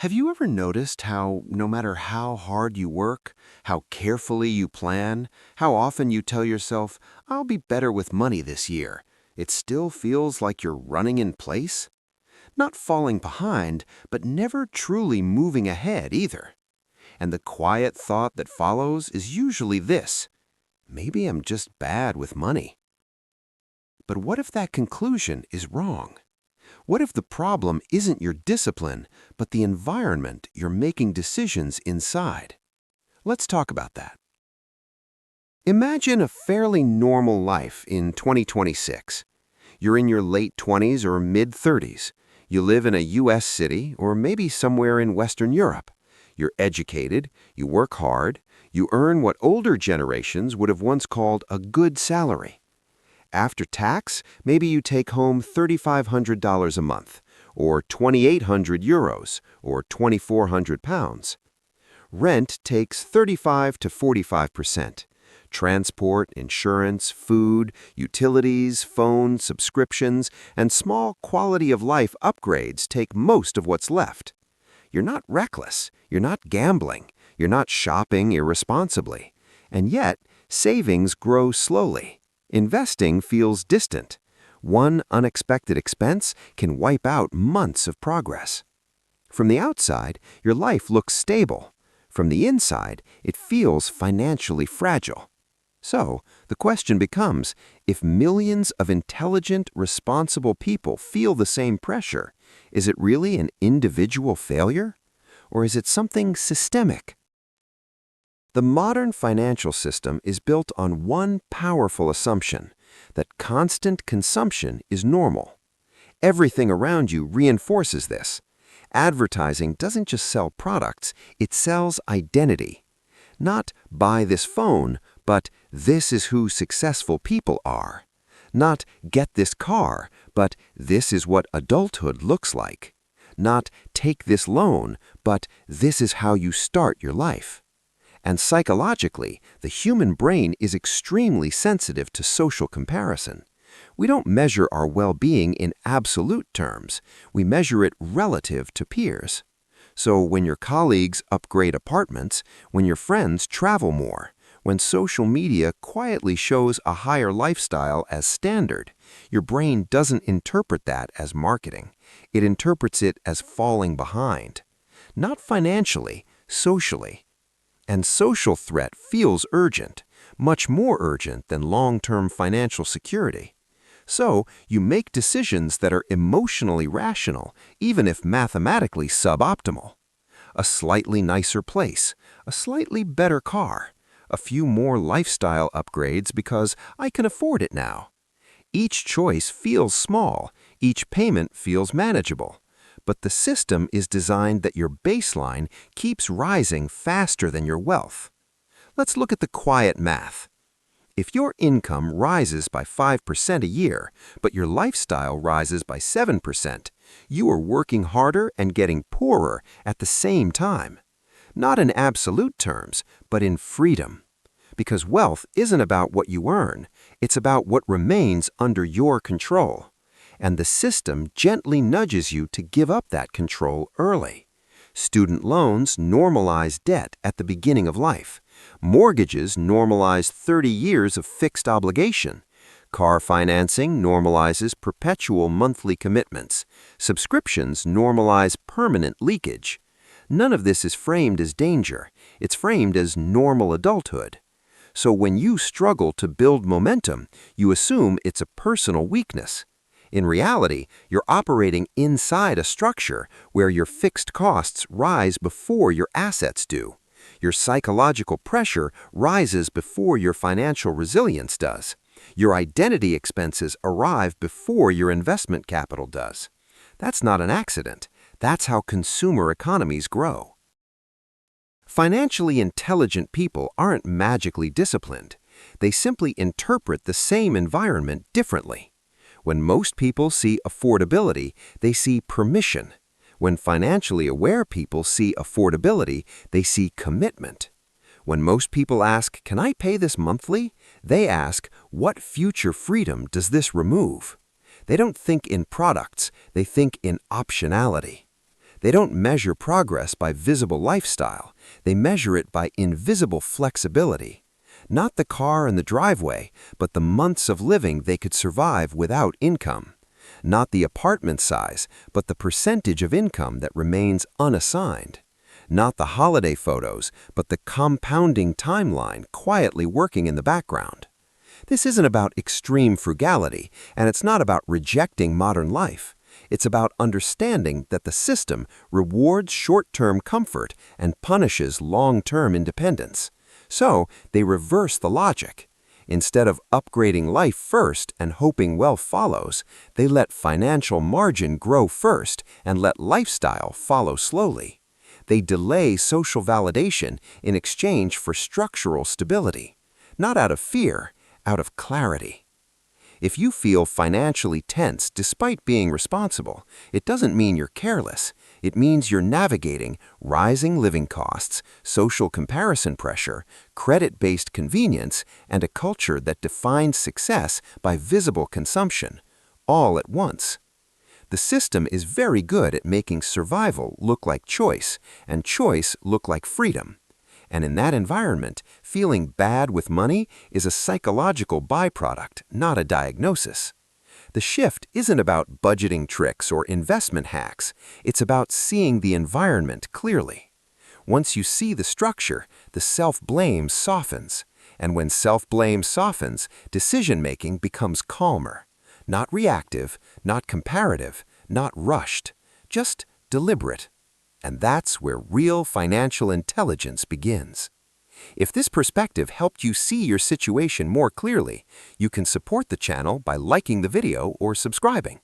Have you ever noticed how, no matter how hard you work, how carefully you plan, how often you tell yourself, I'll be better with money this year, it still feels like you're running in place? Not falling behind, but never truly moving ahead either. And the quiet thought that follows is usually this: maybe I'm just bad with money. But what if that conclusion is wrong? What if the problem isn't your discipline, but the environment you're making decisions inside? Let's talk about that. Imagine a fairly normal life in 2026. You're in your late 20s or mid-30s. You live in a US city or maybe somewhere in Western Europe. You're educated, you work hard, you earn what older generations would have once called a good salary. After tax, maybe you take home $3,500 a month, or 2,800 euros, or 2,400 pounds. Rent takes 35 to 45%. Transport, insurance, food, utilities, phone, subscriptions, and small quality-of-life upgrades take most of what's left. You're not reckless, you're not gambling, you're not shopping irresponsibly. And yet, savings grow slowly. Investing feels distant. One unexpected expense can wipe out months of progress. From the outside, your life looks stable. From the inside, it feels financially fragile. So, the question becomes, if millions of intelligent, responsible people feel the same pressure, is it really an individual failure? Or is it something systemic? The modern financial system is built on one powerful assumption, that constant consumption is normal. Everything around you reinforces this. Advertising doesn't just sell products, it sells identity. Not buy this phone, but this is who successful people are. Not get this car, but this is what adulthood looks like. Not take this loan, but this is how you start your life. And psychologically, the human brain is extremely sensitive to social comparison. We don't measure our well-being in absolute terms. We measure it relative to peers. So when your colleagues upgrade apartments, when your friends travel more, when social media quietly shows a higher lifestyle as standard, your brain doesn't interpret that as marketing. It interprets it as falling behind. Not financially, socially. And social threat feels urgent, much more urgent than long-term financial security. So, you make decisions that are emotionally rational, even if mathematically suboptimal. A slightly nicer place, a slightly better car, a few more lifestyle upgrades because I can afford it now. Each choice feels small, each payment feels manageable. But the system is designed that your baseline keeps rising faster than your wealth. Let's look at the quiet math. If your income rises by 5% a year, but your lifestyle rises by 7%, you are working harder and getting poorer at the same time. Not in absolute terms, but in freedom. Because wealth isn't about what you earn, it's about what remains under your control. And the system gently nudges you to give up that control early. Student loans normalize debt at the beginning of life. Mortgages normalize 30 years of fixed obligation. Car financing normalizes perpetual monthly commitments. Subscriptions normalize permanent leakage. None of this is framed as danger. It's framed as normal adulthood. So when you struggle to build momentum, you assume it's a personal weakness. In reality, you're operating inside a structure where your fixed costs rise before your assets do. Your psychological pressure rises before your financial resilience does. Your identity expenses arrive before your investment capital does. That's not an accident. That's how consumer economies grow. Financially intelligent people aren't magically disciplined. They simply interpret the same environment differently. When most people see affordability, they see permission. When financially aware people see affordability, they see commitment. When most people ask, "Can I pay this monthly?" they ask, "What future freedom does this remove?" They don't think in products, they think in optionality. They don't measure progress by visible lifestyle. They measure it by invisible flexibility. Not the car and the driveway, but the months of living they could survive without income. Not the apartment size, but the percentage of income that remains unassigned. Not the holiday photos, but the compounding timeline quietly working in the background. This isn't about extreme frugality, and it's not about rejecting modern life. It's about understanding that the system rewards short-term comfort and punishes long-term independence. So, they reverse the logic. Instead of upgrading life first and hoping wealth follows, they let financial margin grow first and let lifestyle follow slowly. They delay social validation in exchange for structural stability. Not out of fear, out of clarity. If you feel financially tense despite being responsible, it doesn't mean you're careless. It means you're navigating rising living costs, social comparison pressure, credit-based convenience, and a culture that defines success by visible consumption, all at once. The system is very good at making survival look like choice, and choice look like freedom. And in that environment, feeling bad with money is a psychological byproduct, not a diagnosis. The shift isn't about budgeting tricks or investment hacks. It's about seeing the environment clearly. Once you see the structure, the self-blame softens. And when self-blame softens, decision-making becomes calmer. Not reactive, not comparative, not rushed, just deliberate. And that's where real financial intelligence begins. If this perspective helped you see your situation more clearly, you can support the channel by liking the video or subscribing.